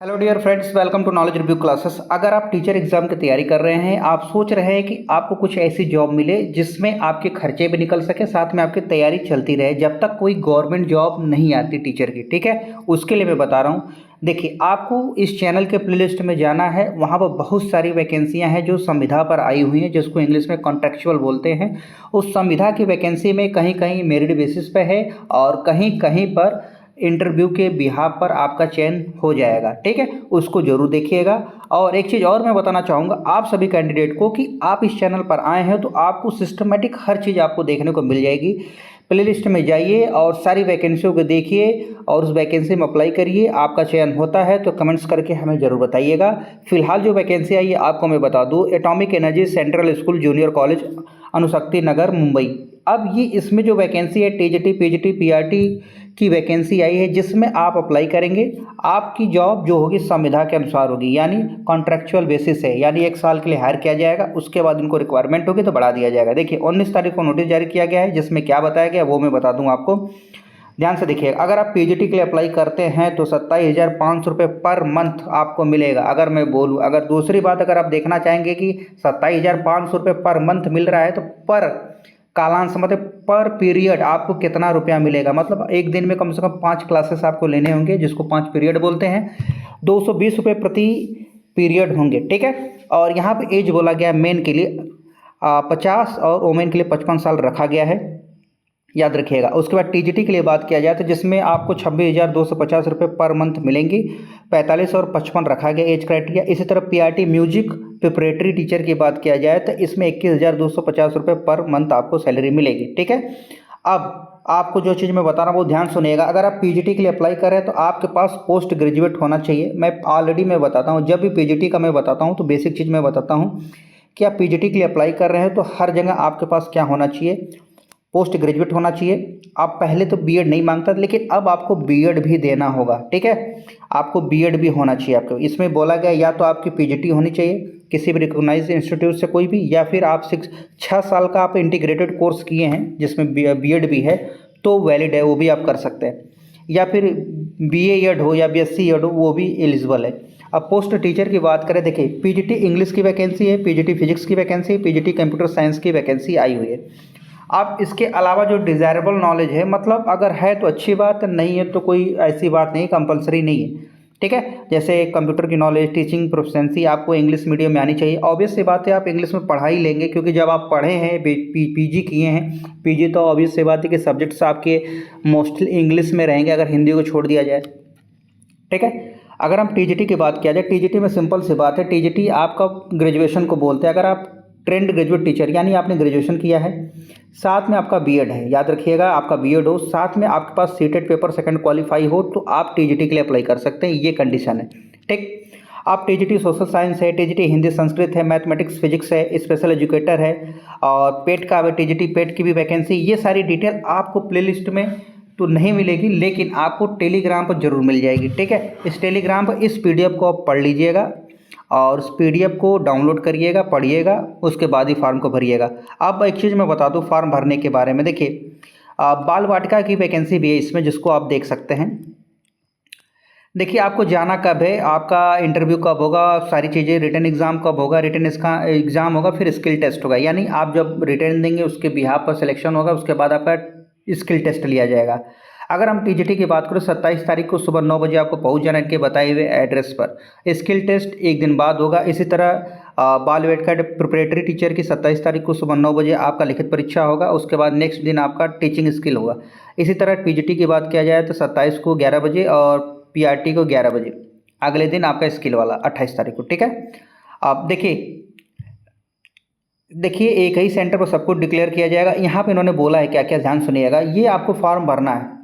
Hello dear friends, welcome to knowledge review classes. अगर आप teacher exam की तैयारी कर रहे हैं, आप सोच रहे हैं कि आपको कुछ ऐसी जॉब मिले जिसमें आपके खर्चे भी निकल सके, साथ में आपकी तैयारी चलती रहे जब तक कोई गवर्नमेंट जॉब नहीं आती टीचर की, ठीक है, उसके लिए मैं बता रहा हूँ। देखिए, आपको इस चैनल के प्लेलिस्ट में जाना है। वहाँ पर बहुत सारी वैकेंसियाँ हैं जो संविदा पर आई हुई हैं, जिसको इंग्लिश में कॉन्ट्रेक्चुअल बोलते हैं। उस संविदा की वैकेंसी में कहीं कहीं मेरिट बेसिस पे है और कहीं कहीं पर इंटरव्यू के बिहाफ पर आपका चयन हो जाएगा, ठीक है, उसको जरूर देखिएगा। और एक चीज़ और मैं बताना चाहूँगा आप सभी कैंडिडेट को कि आप इस चैनल पर आए हैं तो आपको सिस्टमेटिक हर चीज़ आपको देखने को मिल जाएगी। प्लेलिस्ट में जाइए और सारी वैकेंसियों को देखिए और उस वैकेंसी में अप्लाई करिए। आपका चयन होता है तो कमेंट्स करके हमें ज़रूर बताइएगा। फिलहाल जो वैकेंसी आई है आपको मैं बता दूँ, atomic energy central school junior college, Anushakti Nagar, Mumbai. अब ये इसमें जो वैकेंसी है टीजीटी पीजीटी पीआरटी की वैकेंसी आई है, जिसमें आप अप्लाई करेंगे। आपकी जॉब जो होगी संविदा के अनुसार होगी, यानी कॉन्ट्रेक्चुअल बेसिस है, यानी 1 साल के लिए हायर किया जाएगा। उसके बाद उनको रिक्वायरमेंट होगी तो बढ़ा दिया जाएगा। देखिए 19 तारीख को नोटिस जारी किया गया है, जिसमें क्या बताया गया वो मैं बता दूं आपको। ध्यान से देखिएगा, अगर आप पीजीटी के लिए अप्लाई करते हैं तो 27,500 रुपये पर मंथ आपको मिलेगा। अगर मैं बोलूँ, अगर दूसरी बात अगर आप देखना चाहेंगे कि 27,500 रुपये पर मंथ मिल रहा है तो पर कालांश मतलब पर पीरियड आपको कितना रुपया मिलेगा, मतलब एक दिन में कम से कम 5 क्लासेस आपको लेने होंगे, जिसको 5 पीरियड बोलते हैं। 220 रुपये प्रति पीरियड होंगे, ठीक है। और यहाँ पे एज बोला गया मेन के लिए 50 और वोमेन के लिए 55 साल रखा गया है, याद रखिएगा। उसके बाद टीजीटी के लिए बात किया जाए तो जिसमें आपको 26,250 रुपये पर मंथ मिलेंगी। 45 और 55 रखा गया एज क्राइटेरिया। इसी तरह पीआरटी म्यूजिक प्रिपरेटरी टीचर की बात किया जाए तो इसमें 21,250 रुपये पर मंथ आपको सैलरी मिलेगी, ठीक है। अब आपको जो चीज़ मैं बता रहा हूँ वो ध्यान सुनिएगा। अगर आप पीजीटी के लिए अप्लाई करें तो आपके पास पोस्ट ग्रेजुएट होना चाहिए। मैं बताता हूँ, जब भी पीजीटी का मैं बताता हूँ तो बेसिक चीज़ मैं बताता हूँ कि आप पीजीटी के लिए अप्लाई कर रहे हैं तो हर जगह आपके पास क्या होना चाहिए, पोस्ट ग्रेजुएट होना चाहिए। आप पहले तो बीएड नहीं मांगता, लेकिन अब आपको बीएड भी देना होगा, ठीक है। आपको बीएड भी होना चाहिए। आपको इसमें बोला गया या तो आपकी पीजीटी होनी चाहिए किसी भी रिकॉग्नाइज्ड इंस्टीट्यूट से कोई भी, या फिर आप 6 साल का आप इंटीग्रेटेड कोर्स किए हैं जिसमें बीएड भी है तो वैलिड है, वो भी आप कर सकते हैं। या फिर बीए एड हो या बीएससी एड हो, वो भी एलिजिबल है। अब पोस्ट टीचर की बात करें, देखिए पीजीटी इंग्लिश की वैकेंसी है, पीजीटी फिजिक्स की वैकेंसी है, पीजीटी कंप्यूटर साइंस की वैकेंसी आई हुई है। आप इसके अलावा जो डिज़ायरेबल नॉलेज है, मतलब अगर है तो अच्छी बात, नहीं है तो कोई ऐसी बात नहीं, कंपलसरी नहीं है, ठीक है। जैसे कंप्यूटर की नॉलेज, टीचिंग प्रोफिशिएंसी आपको इंग्लिश मीडियम में आनी चाहिए। ऑब्वियस सी बात है आप इंग्लिश में पढ़ा ही लेंगे, क्योंकि जब आप पढ़े हैं पीजी किए हैं, पीजी तो ऑब्वियस सी बात है कि सब्जेक्ट्स आपके मोस्टली इंग्लिश में रहेंगे अगर हिंदी को छोड़ दिया जाए, ठीक है। अगर हम टीजीटी की बात किया जाए, टीजीटी में सिंपल सी बात है, टीजीटी आपका ग्रेजुएशन को बोलते हैं। अगर आप ट्रेंड ग्रेजुएट टीचर यानी आपने ग्रेजुएशन किया है, साथ में आपका बीएड है, याद रखिएगा, आपका बीएड हो, साथ में आपके पास सीटेट पेपर सेकंड क्वालिफाई हो, तो आप टीजीटी के लिए अप्लाई कर सकते हैं। ये कंडीशन है, ठीक। आप टीजीटी सोशल साइंस है, टीजीटी हिंदी संस्कृत है, मैथमेटिक्स फिजिक्स है, स्पेशल एजुकेटर है, और पेट का टीजीटी पेट की भी वैकेंसी। ये सारी डिटेल आपको प्लेलिस्ट में तो नहीं मिलेगी, लेकिन आपको टेलीग्राम पर जरूर मिल जाएगी, ठीक है। इस टेलीग्राम पर इस पीडीएफ को आप पढ़ लीजिएगा और उस पीडीएफ को डाउनलोड करिएगा, पढ़िएगा, उसके बाद ही फॉर्म को भरिएगा। अब एक चीज़ मैं बता दूं फॉर्म भरने के बारे में। देखिए बाल वाटिका की वैकेंसी भी है इसमें, जिसको आप देख सकते हैं। देखिए आपको जाना कब है, आपका इंटरव्यू कब होगा, सारी चीज़ें, रिटन एग्ज़ाम कब होगा, रिटन इसका एग्ज़ाम होगा, फिर स्किल टेस्ट होगा। यानी आप जब रिटन देंगे उसके बिहाफ पर सिलेक्शन होगा, उसके बाद आपका स्किल टेस्ट लिया जाएगा। अगर हम टीजीटी की बात करें, 27 तारीख को सुबह 9 बजे आपको पहुंच जाना इनके बताए हुए एड्रेस पर। स्किल टेस्ट एक दिन बाद होगा। इसी तरह बाल वेटका प्रिपरेटरी टीचर की 27 तारीख को सुबह 9 बजे आपका लिखित परीक्षा होगा। उसके बाद नेक्स्ट दिन आपका टीचिंग स्किल होगा। इसी तरह पीजीटी की बात किया जाए तो 27 को 11 बजे और पीआरटी को 11 बजे, अगले दिन आपका स्किल वाला 28 तारीख को, ठीक है। आप देखिए एक ही सेंटर पर सब कुछ डिक्लेयर किया जाएगा। यहाँ पे इन्होंने बोला है क्या क्या, ध्यान सुनिएगा। ये आपको फॉर्म भरना है,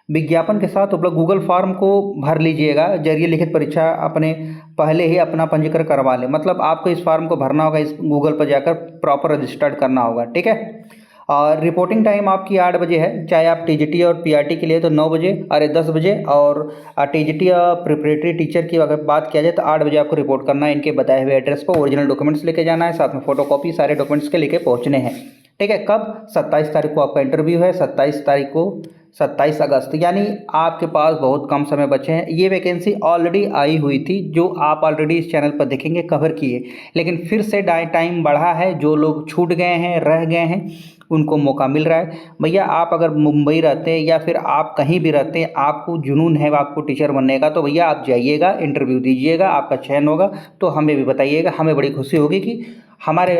विज्ञापन के साथ उपलब्ध गूगल फॉर्म को भर लीजिएगा। जरिए लिखित परीक्षा अपने पहले ही अपना पंजीकरण करवा लें, मतलब आपको इस फॉर्म को भरना होगा, इस गूगल पर जाकर प्रॉपर रजिस्टर्ड करना होगा, ठीक है। और रिपोर्टिंग टाइम आपकी 8 बजे है, चाहे आप टीजीटी और पीआरटी के लिए तो 9 बजे, अरे 10 बजे, और टीजीटी और प्रिपरेटरी टीचर की अगर बात किया जाए तो 8 बजे आपको रिपोर्ट करना है। इनके बताए हुए एड्रेस पर ओरिजिनल डॉक्यूमेंट्स लेके जाना है, साथ में फोटोकॉपी सारे डॉक्यूमेंट्स के लेके पहुँचने हैं, ठीक है। कब? 27 तारीख को आपका इंटरव्यू है, 27 तारीख को, 27 अगस्त, यानी आपके पास बहुत कम समय बचे हैं। ये वैकेंसी ऑलरेडी आई हुई थी, जो आप ऑलरेडी इस चैनल पर देखेंगे कवर किए, लेकिन फिर से टाइम बढ़ा है। जो लोग छूट गए हैं, रह गए हैं, उनको मौका मिल रहा है। भैया आप अगर मुंबई रहते हैं या फिर आप कहीं भी रहते हैं, आपको जुनून है आपको टीचर बनने का, तो भैया आप जाइएगा, इंटरव्यू दीजिएगा, आपका चयन होगा तो हमें भी बताइएगा। हमें बड़ी खुशी होगी कि हमारे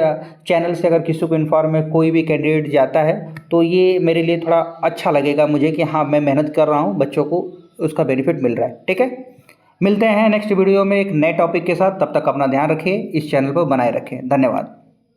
चैनल से अगर किसी को इन्फॉर्म में कोई भी कैंडिडेट जाता है तो ये मेरे लिए थोड़ा अच्छा लगेगा मुझे कि हाँ मैं मेहनत कर रहा हूँ, बच्चों को उसका बेनिफिट मिल रहा है। ठीक है, मिलते हैं नेक्स्ट वीडियो में एक नए टॉपिक के साथ। तब तक अपना ध्यान रखिए, इस चैनल पर बनाए रखें। धन्यवाद।